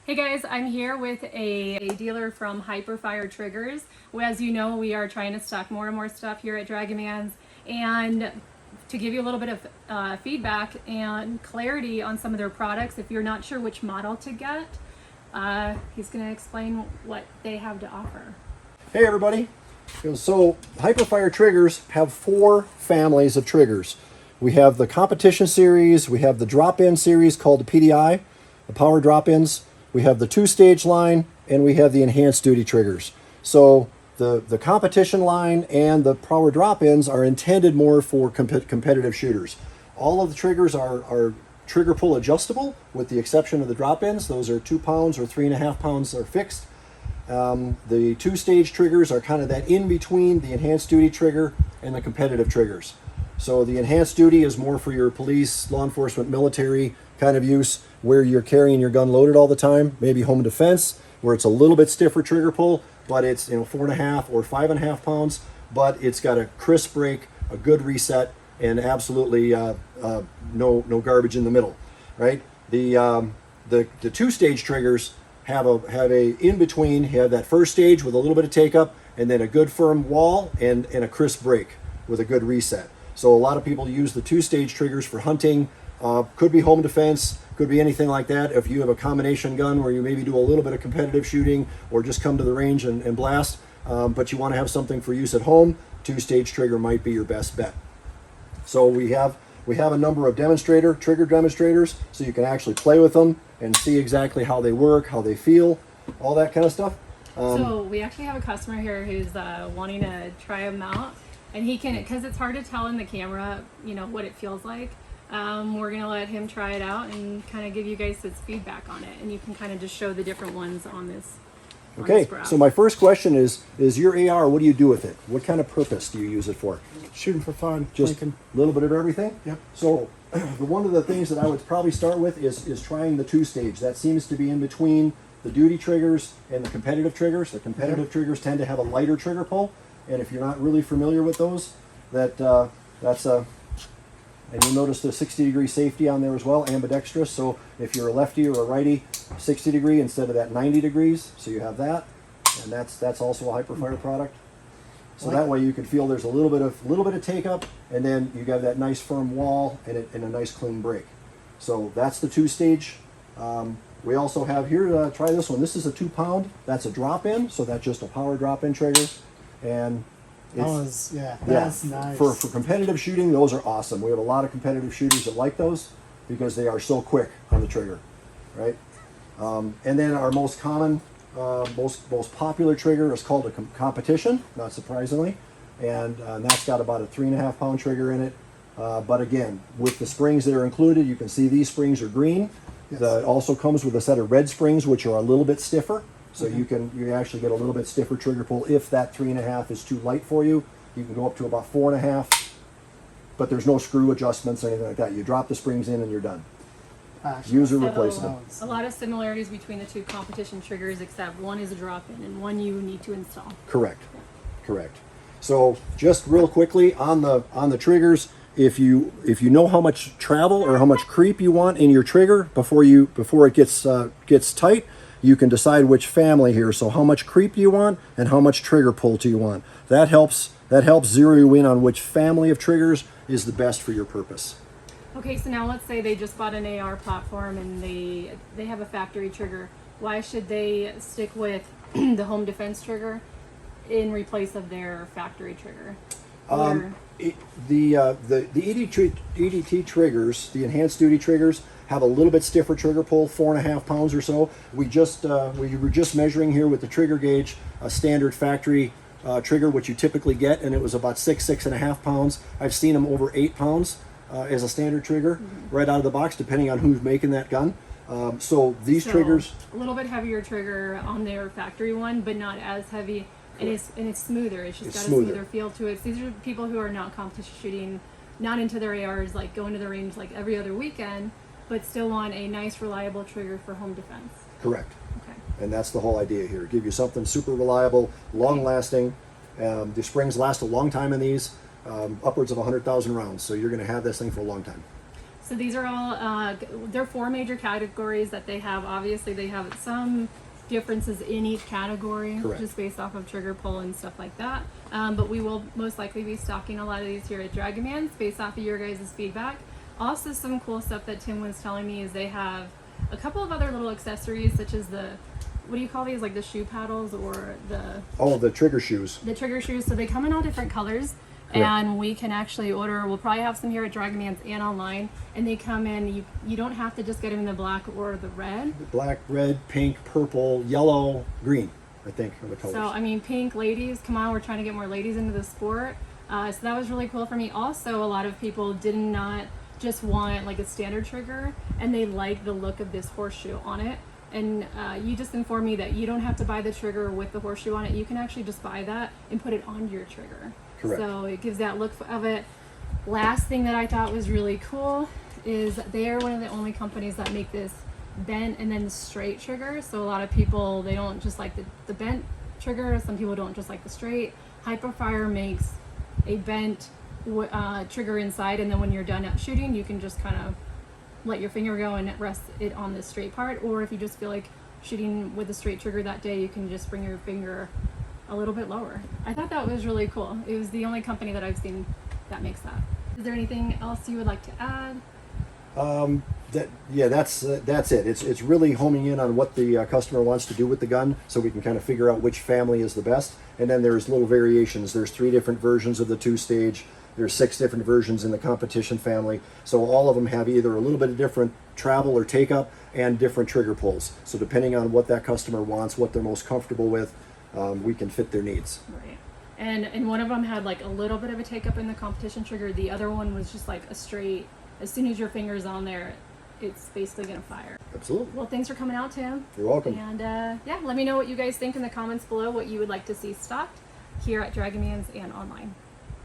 Hey guys, I'm here with a dealer from Hiperfire Triggers. As you know, we are trying to stock more and more stuff here at Dragonman's, and to give you a little bit of feedback and clarity on some of their products, if you're not sure which model to get, he's going to explain what they have to offer. Hey everybody. So Hiperfire Triggers have 4 families of triggers. We have the competition series, we have the drop-in series called the PDI, the power drop-ins, we have the 2-stage line, and we have the enhanced duty triggers. So the competition line and the power drop-ins are intended more for competitive shooters. All of the triggers are trigger pull adjustable with the exception of the drop-ins. Those are 2 pounds or 3.5 pounds are fixed. The 2-stage triggers are kind of that in between the enhanced duty trigger and the competitive triggers. So the enhanced duty is more for your police, law enforcement, military kind of use, where you're carrying your gun loaded all the time, maybe home defense, where it's a little bit stiffer trigger pull, but it's 4.5 or 5.5 pounds, but it's got a crisp break, a good reset, and absolutely no garbage in the middle, right? The 2-stage triggers have a in between. You have that first stage with a little bit of take up, and then a good firm wall and a crisp break with a good reset. So a lot of people use the 2-stage triggers for hunting. Could be home defense, could be anything like that. If you have a combination gun where you maybe do a little bit of competitive shooting or just come to the range and blast, but you want to have something for use at home, 2-stage trigger might be your best bet. So we have a number of trigger demonstrators, so you can actually play with them and see exactly how they work, how they feel, all that kind of stuff. So we actually have a customer here who's wanting to try them out, and he can, because it's hard to tell in the camera, what it feels like. We're going to let him try it out and kind of give you guys his feedback on it, and you can kind of just show the different ones on this. Okay, so my first question is your AR, what do you do with it? What kind of purpose do you use it for? Shooting for fun. Just a little bit of everything? Yep. So one of the things that I would probably start with is trying the 2-stage. That seems to be in between the duty triggers and the competitive triggers. The competitive triggers tend to have a lighter trigger pull, and if you're not really familiar with those, and you'll notice the 60-degree safety on there as well, ambidextrous. So if you're a lefty or a righty, 60-degree instead of that 90 degrees. So you have that, and that's also a Hiperfire product. So that way you can feel there's a little bit of take up, and then you got that nice firm wall and a nice clean break. So that's the 2-stage. We also have here, try this one. This is a 2-pound. That's a drop-in, so that's just a power drop-in trigger, and that's nice. For competitive shooting, those are awesome. We have a lot of competitive shooters that like those because they are so quick on the trigger, right? And then our most common, most popular trigger is called a competition, not surprisingly, and that's got about a 3.5 pound trigger in it. But again, with the springs that are included, you can see these springs are green. Yes. It also comes with a set of red springs, which are a little bit stiffer. So you actually get a little bit stiffer trigger pull. If that 3.5 is too light for you, you can go up to about 4.5, but there's no screw adjustments or anything like that. You drop the springs in and you're done. User replaceable. A lot of similarities between the 2 competition triggers, except one is a drop-in and one you need to install. Correct. Correct. So just real quickly on the triggers, if you know how much travel or how much creep you want in your trigger before it gets tight, you can decide which family here. So how much creep do you want and how much trigger pull do you want? That helps zero you in on which family of triggers is the best for your purpose. Okay, so now let's say they just bought an AR platform and they have a factory trigger. Why should they stick with the home defense trigger in replace of their factory trigger? The EDT triggers, the enhanced duty triggers, have a little bit stiffer trigger pull, 4.5 pounds or so. We were just measuring here with the trigger gauge a standard factory trigger, which you typically get, and it was about 6.5 pounds. I've seen them over 8 pounds as a standard trigger right out of the box, depending on who's making that gun. So these triggers, a little bit heavier trigger on their factory one, but not as heavy. And it's smoother. It's just got a smoother feel to it. So these are people who are not competition shooting, not into their ARs, like going to the range like every other weekend, but still want a nice, reliable trigger for home defense. Correct. Okay. And that's the whole idea here. Give you something super reliable, long-lasting. The springs last a long time in these, upwards of 100,000 rounds. So you're going to have this thing for a long time. So these are all, there are 4 major categories that they have. Obviously, they have some differences in each category, Correct. just based off of trigger pull and stuff like that. But we will most likely be stocking a lot of these here at Dragonman's based off of your guys' feedback. Also, some cool stuff that Tim was telling me is they have a couple of other little accessories, such as the, what do you call these, like the shoe paddles or the trigger shoes. the trigger shoes. So they come in all different colors. Correct. And we can actually order, we'll probably have some here at Dragonman's and online, and they come in, you don't have to just get them in the black or the red. Black, red, pink, purple, yellow, green, I think are the colors. So, I mean, pink, ladies, come on, we're trying to get more ladies into the sport. So that was really cool for me. Also, a lot of people did not just want like a standard trigger, and they like the look of this horseshoe on it. And you just informed me that you don't have to buy the trigger with the horseshoe on it. You can actually just buy that and put it on your trigger. Correct. So it gives that look of it. Last thing that I thought was really cool is they are one of the only companies that make this bent and then straight trigger. So a lot of people, they don't just like the bent trigger. Some people don't just like the straight. Hiperfire makes a bent trigger inside, and then when you're done at shooting, you can just kind of let your finger go and rest it on the straight part. Or if you just feel like shooting with a straight trigger that day, you can just bring your finger a little bit lower. I thought that was really cool. It was the only company that I've seen that makes that. Is there anything else you would like to add? That's it. It's really homing in on what the customer wants to do with the gun, so we can kind of figure out which family is the best. And then there's little variations. There's 3 different versions of the 2-stage. There's 6 different versions in the competition family. So all of them have either a little bit of different travel or take up and different trigger pulls. So depending on what that customer wants, what they're most comfortable with, we can fit their needs. Right. And one of them had like a little bit of a take up in the competition trigger. The other one was just like a straight, as soon as your finger's on there, it's basically gonna fire. Absolutely. Well, thanks for coming out, Tim. You're welcome. And yeah, let me know what you guys think in the comments below, what you would like to see stocked here at Dragonman's and online.